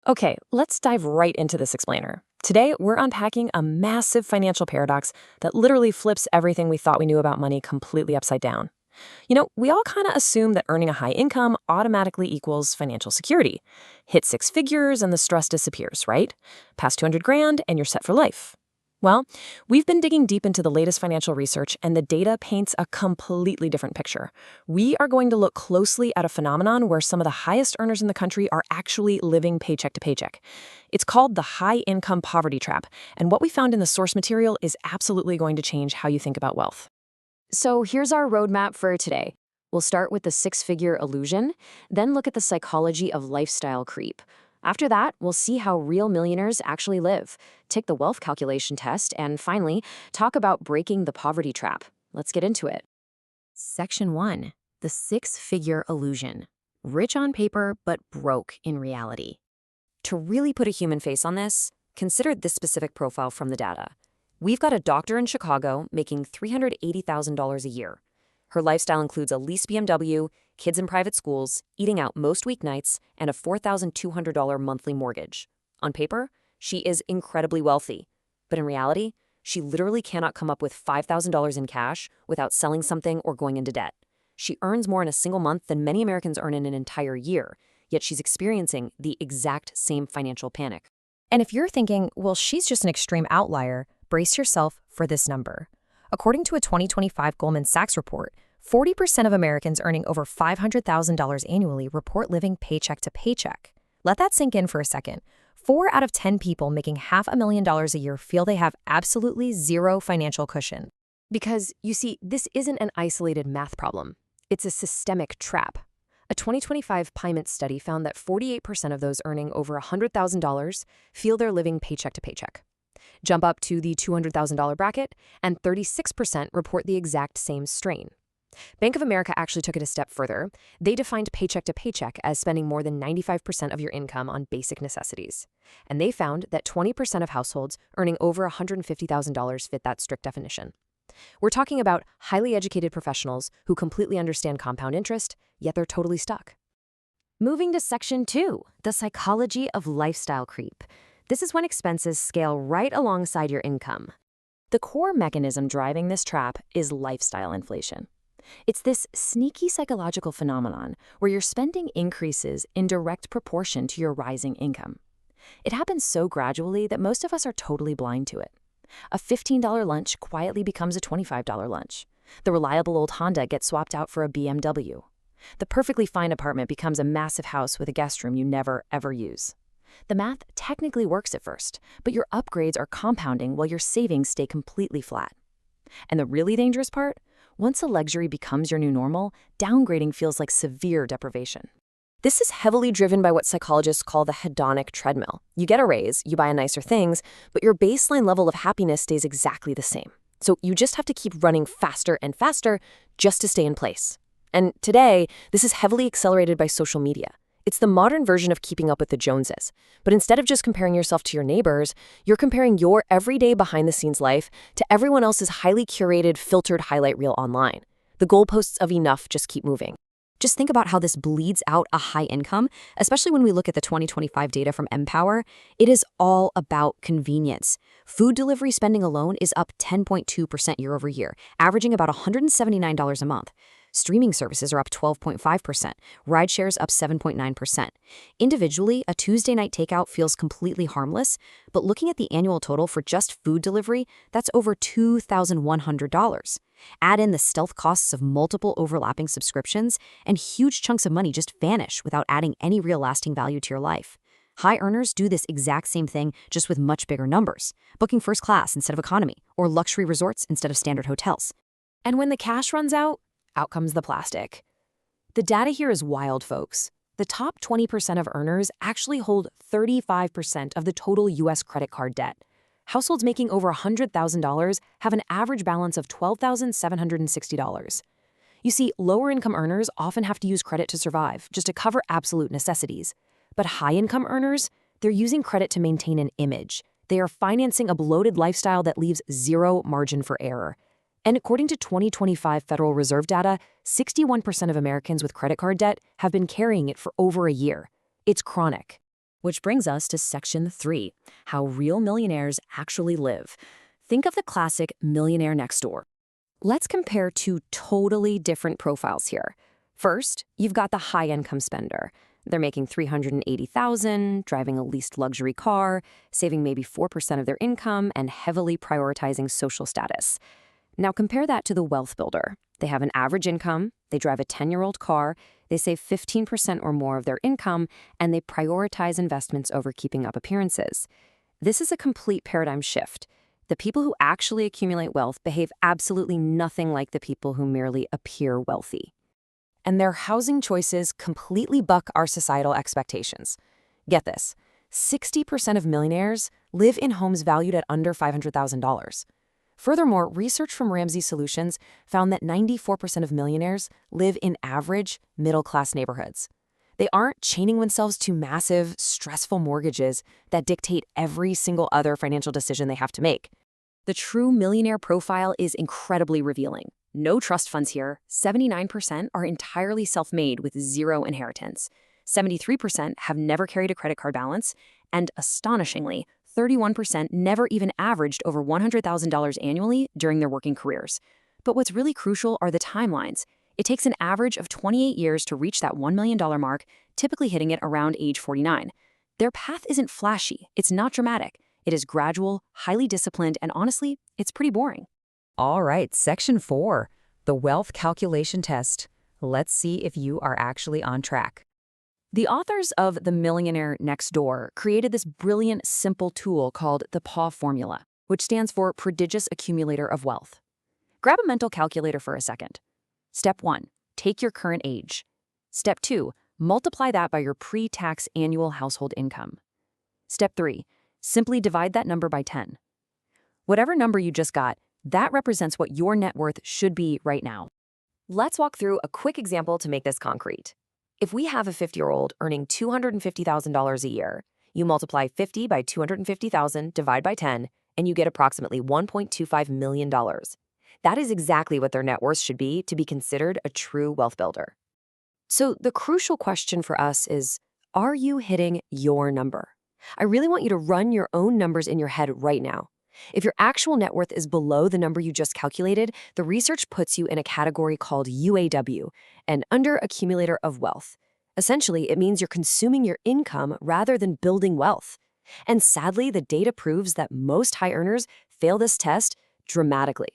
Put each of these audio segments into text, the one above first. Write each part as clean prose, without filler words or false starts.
Okay, let's dive right into this explainer. Today, we're unpacking a massive financial paradox that literally flips everything we thought we knew about money completely upside down. We all kind of assume that earning a high income automatically equals financial security. Hit six figures and the stress disappears, right? Pass 200 grand and you're set for life. Well, we've been digging deep into the latest financial research, and the data paints a completely different picture. We are going to look closely at a phenomenon where some of the highest earners in the country are actually living paycheck to paycheck. It's called the high income poverty trap, and what we found in the source material is absolutely going to change how you think about wealth. So here's our roadmap for today. We'll start with the six-figure illusion, then look at the psychology of lifestyle creep. After that, we'll see how real millionaires actually live, take the wealth calculation test, and finally, talk about breaking the poverty trap. Let's get into it. Section 1. The six-figure illusion. Rich on paper, but broke in reality. To really put a human face on this, consider this specific profile from the data. We've got a doctor in Chicago making $380,000 a year. Her lifestyle includes a leased BMW, kids in private schools, eating out most weeknights, and a $4,200 monthly mortgage. On paper, she is incredibly wealthy. But in reality, she literally cannot come up with $5,000 in cash without selling something or going into debt. She earns more in a single month than many Americans earn in an entire year, yet she's experiencing the exact same financial panic. And if you're thinking, well, she's just an extreme outlier, brace yourself for this number. According to a 2025 Goldman Sachs report, 40% of Americans earning over $500,000 annually report living paycheck to paycheck. Let that sink in for a second. 4 out of 10 people making $500,000 a year feel they have absolutely zero financial cushion. Because, you see, this isn't an isolated math problem. It's a systemic trap. A 2025 Payment study found that 48% of those earning over $100,000 feel they're living paycheck to paycheck. Jump up to the $200,000 bracket, and 36% report the exact same strain. Bank of America actually took it a step further. They defined paycheck to paycheck as spending more than 95% of your income on basic necessities. And they found that 20% of households earning over $150,000 fit that strict definition. We're talking about highly educated professionals who completely understand compound interest, yet they're totally stuck. Moving to Section 2, the psychology of lifestyle creep. This is when expenses scale right alongside your income. The core mechanism driving this trap is lifestyle inflation. It's this sneaky psychological phenomenon where your spending increases in direct proportion to your rising income. It happens so gradually that most of us are totally blind to it. A $15 lunch quietly becomes a $25 lunch. The reliable old Honda gets swapped out for a BMW. The perfectly fine apartment becomes a massive house with a guest room you never, ever use. The math technically works at first, but your upgrades are compounding while your savings stay completely flat. And the really dangerous part? Once a luxury becomes your new normal, downgrading feels like severe deprivation. This is heavily driven by what psychologists call the hedonic treadmill. You get a raise, you buy nicer things, but your baseline level of happiness stays exactly the same. So you just have to keep running faster and faster just to stay in place. And today, this is heavily accelerated by social media. It's the modern version of keeping up with the Joneses. But instead of just comparing yourself to your neighbors, you're comparing your everyday behind-the-scenes life to everyone else's highly curated, filtered highlight reel online. The goalposts of enough just keep moving. Just think about how this bleeds out a high income, especially when we look at the 2025 data from Empower. It is all about convenience. Food delivery spending alone is up 10.2% year over year, averaging about $179 a month. Streaming services are up 12.5%, rideshares up 7.9%. Individually, a Tuesday night takeout feels completely harmless, but looking at the annual total for just food delivery, that's over $2,100. Add in the stealth costs of multiple overlapping subscriptions, and huge chunks of money just vanish without adding any real lasting value to your life. High earners do this exact same thing, just with much bigger numbers, booking first class instead of economy, or luxury resorts instead of standard hotels. And when the cash runs out comes the plastic. The data here is wild, folks. The top 20% of earners actually hold 35% of the total U.S. credit card debt. Households making over $100,000 have an average balance of $12,760. You see, lower-income earners often have to use credit to survive, just to cover absolute necessities. But high-income earners, they're using credit to maintain an image. They are financing a bloated lifestyle that leaves zero margin for error. And according to 2025 Federal Reserve data, 61% of Americans with credit card debt have been carrying it for over a year. It's chronic. Which brings us to Section 3, how real millionaires actually live. Think of the classic millionaire next door. Let's compare two totally different profiles here. First, you've got the high-income spender. They're making $380,000, driving a leased luxury car, saving maybe 4% of their income, and heavily prioritizing social status. Now compare that to the wealth builder. They have an average income, they drive a 10-year-old car, they save 15% or more of their income, and they prioritize investments over keeping up appearances. This is a complete paradigm shift. The people who actually accumulate wealth behave absolutely nothing like the people who merely appear wealthy. And their housing choices completely buck our societal expectations. Get this, 60% of millionaires live in homes valued at under $500,000. Furthermore, research from Ramsey Solutions found that 94% of millionaires live in average, middle-class neighborhoods. They aren't chaining themselves to massive, stressful mortgages that dictate every single other financial decision they have to make. The true millionaire profile is incredibly revealing. No trust funds here. 79% are entirely self-made with zero inheritance. 73% have never carried a credit card balance, and astonishingly, 31% never even averaged over $100,000 annually during their working careers. But what's really crucial are the timelines. It takes an average of 28 years to reach that $1 million mark, typically hitting it around age 49. Their path isn't flashy, it's not dramatic. It is gradual, highly disciplined, and honestly, it's pretty boring. All right, Section 4, the wealth calculation test. Let's see if you are actually on track. The authors of The Millionaire Next Door created this brilliant, simple tool called the PAW formula, which stands for Prodigious Accumulator of Wealth. Grab a mental calculator for a second. Step 1, take your current age. Step 2, multiply that by your pre-tax annual household income. Step 3, simply divide that number by 10. Whatever number you just got, that represents what your net worth should be right now. Let's walk through a quick example to make this concrete. If we have a 50-year-old earning $250,000 a year, you multiply 50 by 250,000, divide by 10, and you get approximately $1.25 million. That is exactly what their net worth should be to be considered a true wealth builder. So the crucial question for us is, are you hitting your number? I really want you to run your own numbers in your head right now. If your actual net worth is below the number you just calculated, the research puts you in a category called UAW, an under-accumulator of wealth. Essentially, it means you're consuming your income rather than building wealth. And sadly, the data proves that most high earners fail this test dramatically.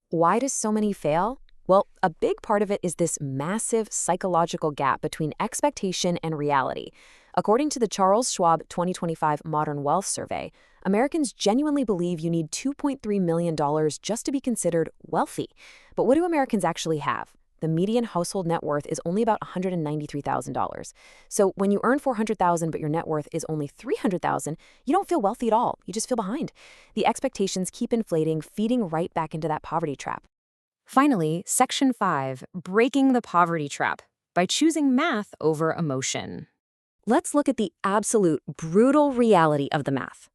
Why do so many fail? Well, a big part of it is this massive psychological gap between expectation and reality. According to the Charles Schwab 2025 Modern Wealth Survey, Americans genuinely believe you need $2.3 million just to be considered wealthy. But what do Americans actually have? The median household net worth is only about $193,000. So when you earn $400,000 but your net worth is only $300,000, you don't feel wealthy at all. You just feel behind. The expectations keep inflating, feeding right back into that poverty trap. Finally, Section 5, breaking the poverty trap by choosing math over emotion. Let's look at the absolute brutal reality of the math.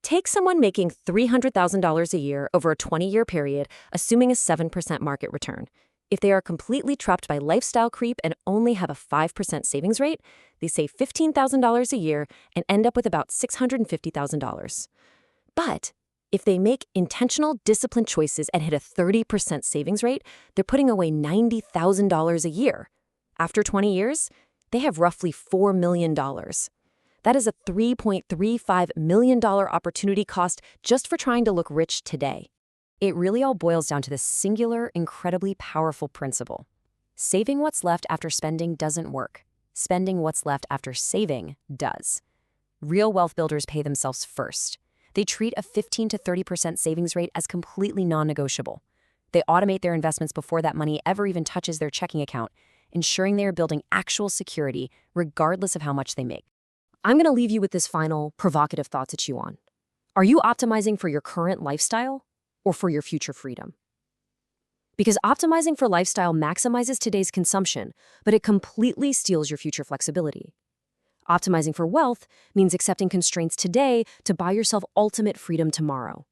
Take someone making $300,000 a year over a 20-year period, assuming a 7% market return. If they are completely trapped by lifestyle creep and only have a 5% savings rate, they save $15,000 a year and end up with about $650,000. But if they make intentional, disciplined choices and hit a 30% savings rate, they're putting away $90,000 a year. After 20 years, they have roughly $4 million. That is a $3.35 million opportunity cost just for trying to look rich today. It really all boils down to this singular, incredibly powerful principle. Saving what's left after spending doesn't work. Spending what's left after saving does. Real wealth builders pay themselves first. They treat a 15 to 30% savings rate as completely non-negotiable. They automate their investments before that money ever even touches their checking account, ensuring they are building actual security regardless of how much they make. I'm going to leave you with this final provocative thought to chew on. Are you optimizing for your current lifestyle or for your future freedom? Because optimizing for lifestyle maximizes today's consumption, but it completely steals your future flexibility. Optimizing for wealth means accepting constraints today to buy yourself ultimate freedom tomorrow.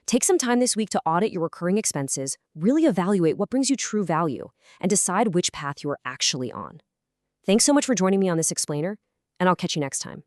Take some time this week to audit your recurring expenses, really evaluate what brings you true value, and decide which path you are actually on. Thanks so much for joining me on this explainer, and I'll catch you next time.